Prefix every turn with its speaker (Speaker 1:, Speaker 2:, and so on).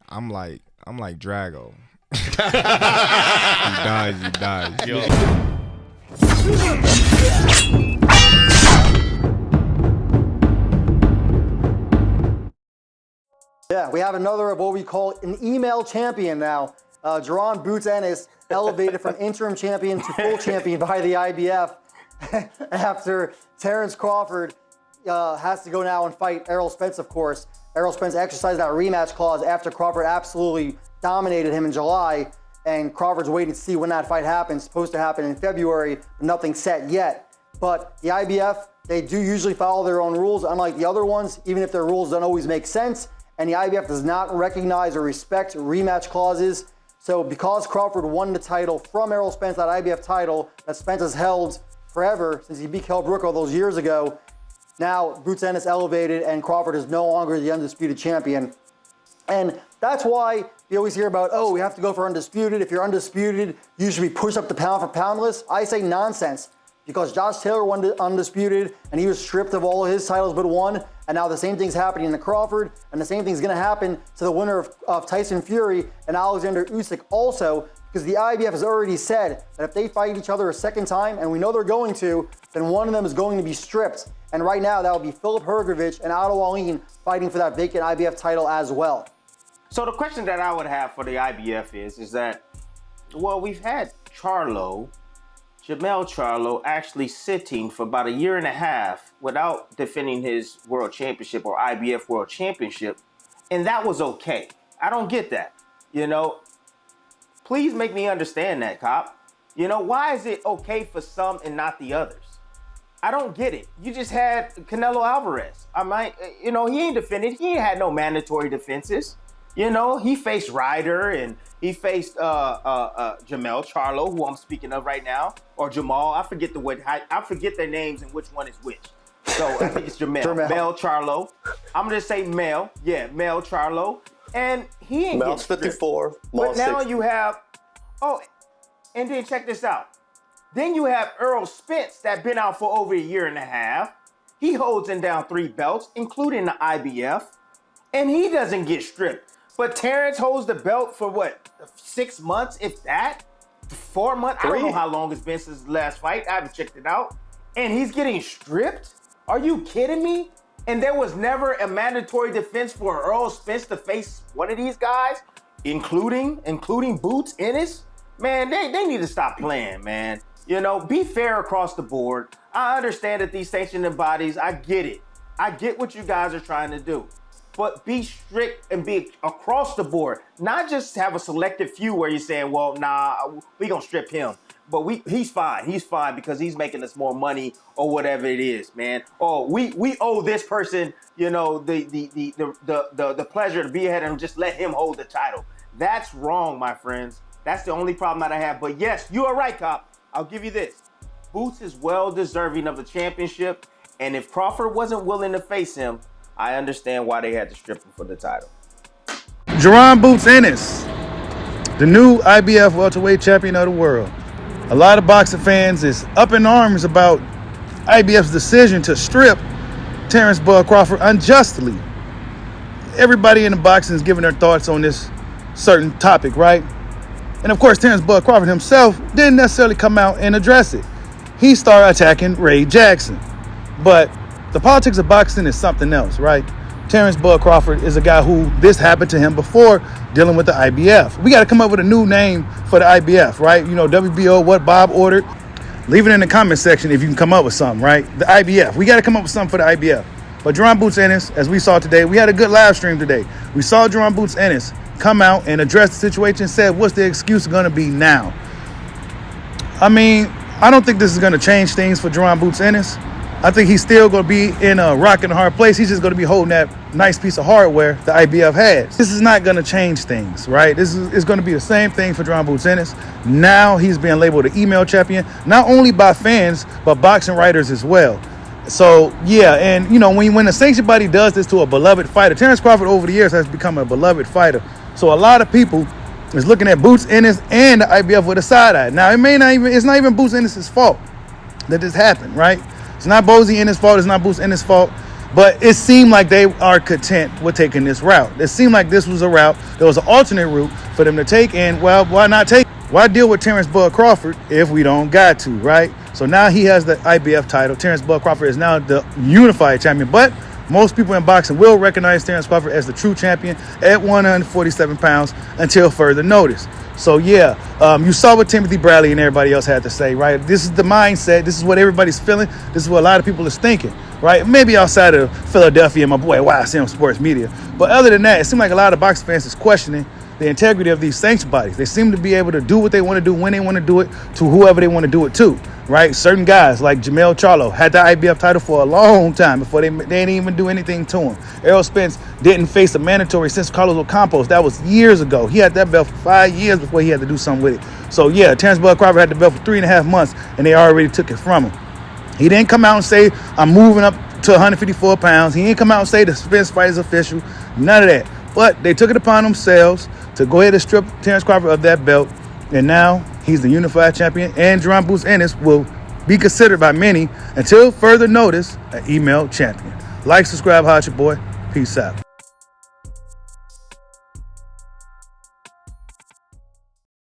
Speaker 1: I'm like Drago. He dies. Yo.
Speaker 2: Yeah, we have another of what we call an email champion now. Jaron Boots Ennis elevated from interim champion to full champion by the IBF after Terence Crawford has to go now and fight Errol Spence, of course. Errol Spence exercised that rematch clause after Crawford absolutely dominated him in July, and Crawford's waiting to see when that fight happens. It's supposed to happen in February, but nothing's set yet. But the IBF, they do usually follow their own rules, unlike the other ones, even if their rules don't always make sense. And the IBF does not recognize or respect rematch clauses. So because Crawford won the title from Errol Spence, that IBF title that Spence has held forever since he beat Kell Brook all those years ago, now Boots Ennis elevated and Crawford is no longer the undisputed champion. And that's why you always hear about, oh, we have to go for undisputed. If you're undisputed, you should be pushed up the pound for pound list. I say nonsense, because Josh Taylor won the undisputed and he was stripped of all of his titles but one. And now the same thing's happening to Crawford, and the same thing's going to happen to the winner of Tyson Fury and Alexander Usyk also, because the IBF has already said that if they fight each other a second time, and we know they're going to, then one of them is going to be stripped. And right now, that would be Filip Hrgović and Otto Wallin fighting for that vacant IBF title as well.
Speaker 3: So the question that I would have for the IBF is that, well, we've had Jamel Charlo actually sitting for about a year and a half without defending his world championship or IBF world championship, and that was okay. I don't get that. Please make me understand that, Cop. Why is it okay for some and not the others? I don't get it. You just had Canelo Alvarez. He ain't defended. He ain't had no mandatory defenses. He faced Ryder and he faced Jamel Charlo, who I'm speaking of right now, or Jamal. I forget their names and which one is which. So I think it's Jamel. Mel Charlo. I'm gonna say Mel. Yeah, Mel Charlo. And he ain't
Speaker 4: Mel's 54.
Speaker 3: But now you have, and then check this out. Then you have Errol Spence that been out for over a year and a half. He holds in down 3 belts, including the IBF, and he doesn't get stripped. But Terence holds the belt for what, 6 months, if that? 4 months? 3. I don't know how long it's been since the last fight. I haven't checked it out. And he's getting stripped? Are you kidding me? And there was never a mandatory defense for Errol Spence to face one of these guys, including Boots Ennis? Man, they need to stop playing, man. Be fair across the board. I understand that these sanctioning bodies, I get it. I get what you guys are trying to do. But be strict and be across the board. Not just have a selective few where you're saying, well, nah, we gonna strip him. But he's fine. He's fine because he's making us more money or whatever it is, man. Oh, we owe this person, the pleasure to be ahead and just let him hold the title. That's wrong, my friends. That's the only problem that I have. But yes, you are right, Cop. I'll give you this. Boots is well deserving of the championship. And if Crawford wasn't willing to face him, I understand why they had to strip him for the title.
Speaker 5: Jaron Boots Ennis, the new IBF welterweight champion of the world. A lot of boxing fans is up in arms about IBF's decision to strip Terence Bud Crawford unjustly. Everybody in the boxing is giving their thoughts on this certain topic, right? And of course, Terence Bud Crawford himself didn't necessarily come out and address it. He started attacking Ray Jackson. But the politics of boxing is something else, right? Terence Bud Crawford is a guy who this happened to him before dealing with the IBF. We got to come up with a new name for the IBF, right? WBO, what Bob ordered. Leave it in the comment section if you can come up with something, right? The IBF. We got to come up with something for the IBF. But Jaron Boots Ennis, as we saw today, we had a good live stream today. We saw Jaron Boots Ennis come out and address the situation and said, what's the excuse going to be now? I don't think this is going to change things for Jaron Boots Ennis. I think he's still going to be in a rock and a hard place. He's just going to be holding that nice piece of hardware the IBF has. This is not going to change things, right? This is going to be the same thing for Jaron Boots Ennis. Now he's being labeled an email champion, not only by fans, but boxing writers as well. So, yeah, and, when a sanctioned body does this to a beloved fighter, Terence Crawford over the years has become a beloved fighter. So a lot of people is looking at Boots Ennis and the IBF with a side eye. Now, it's not even Boots Ennis' fault that this happened, right? It's not Bozy Ennis' fault. It's not Boots Ennis' fault. But it seemed like they are content with taking this route. It seemed like this was a route. There was an alternate route for them to take. And, well, why not take it? Why deal with Terence Bud Crawford if we don't got to, right? So now he has the IBF title. Terence Bud Crawford is now the unified champion. But most people in boxing will recognize Terence Crawford as the true champion at 147 pounds until further notice. So, yeah, you saw what Timothy Bradley and everybody else had to say, right? This is the mindset. This is what everybody's feeling. This is what a lot of people is thinking, right? Maybe outside of Philadelphia and my boy YSM Sports Media. But other than that, it seems like a lot of boxing fans is questioning the integrity of these sanction bodies. They seem to be able to do what they want to do when they want to do it to whoever they want to do it to, right? Certain guys like Jamel Charlo had the IBF title for a long time before they didn't even do anything to him. Errol Spence didn't face a mandatory since Carlos Ocampos. That was years ago. He had that belt for 5 years before he had to do something with it. So, yeah, Terence Bud Crawford had the belt for 3.5 months, and they already took it from him. He didn't come out and say, I'm moving up to 154 pounds. He didn't come out and say the Spence fight is official. None of that. But they took it upon themselves to go ahead and strip Terence Crawford of that belt. And now he's the unified champion. And Jaron Boots Ennis will be considered by many, until further notice, an email champion. Like, subscribe, holla at your boy. Peace out.